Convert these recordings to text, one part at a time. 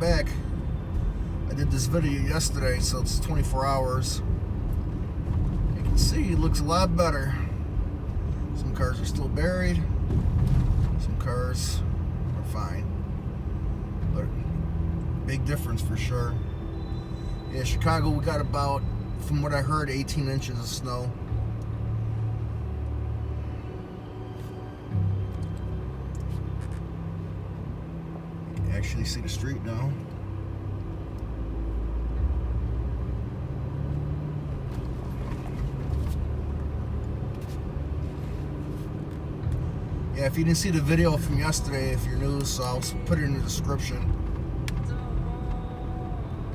back. I did this video yesterday, so it's 24 hours. You can see it looks a lot better. Some cars are still buried. Some cars are fine. But big difference for sure. Yeah, Chicago, we got about, from what I heard, 18 inches of snow. You can actually see the street now. Yeah, if you didn't see the video from yesterday, if you're new, so I'll put it in the description.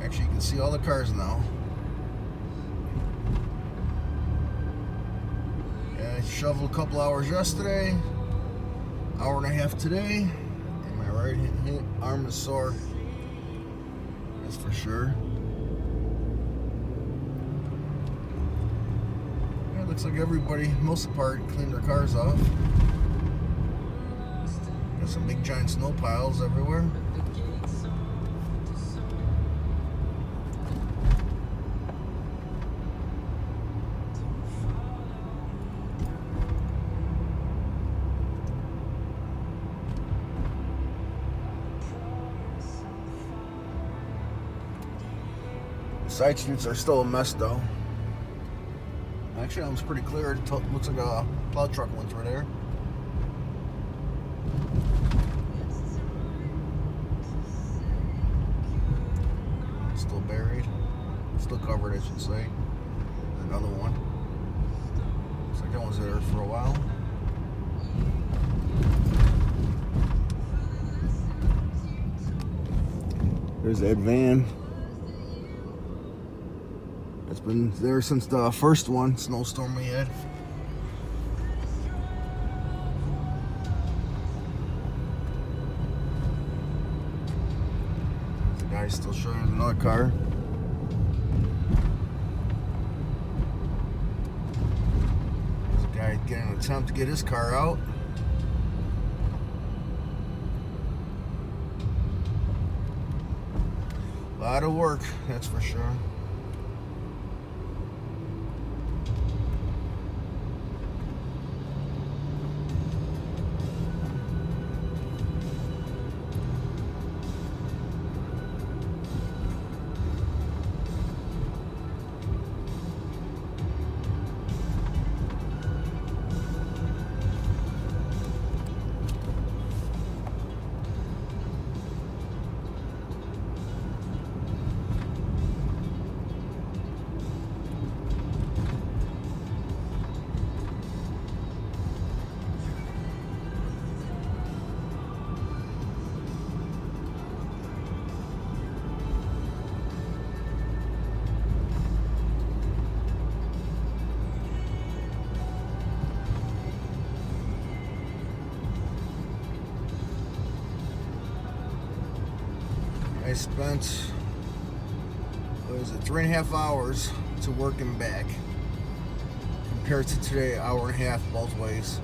Actually, you can see all the cars now. Yeah, I shoveled a couple hours yesterday, hour and a half today, and my right arm is sore. That's for sure. Yeah, it looks like everybody, most of the part, cleaned their cars off. Got some big giant snow piles everywhere. Side streets are still a mess though. Actually, it was pretty clear. It looks like a plow truck went through there. Still buried. Still covered, I should say. Another one. Looks like that one's there for a while. There's that van. It's been there since the first one, snowstorm we had. The guy's still showing another car. There's a guy getting an attempt to get his car out. A lot of work, that's for sure. I spent, what is it, 3.5 hours to work and back, compared to today, hour and a half both ways.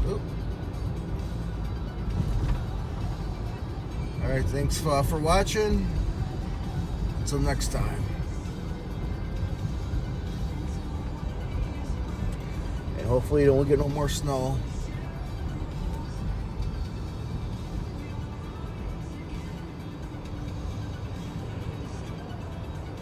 Oop. Alright, thanks for watching. Until next time. And hopefully you don't get no more snow.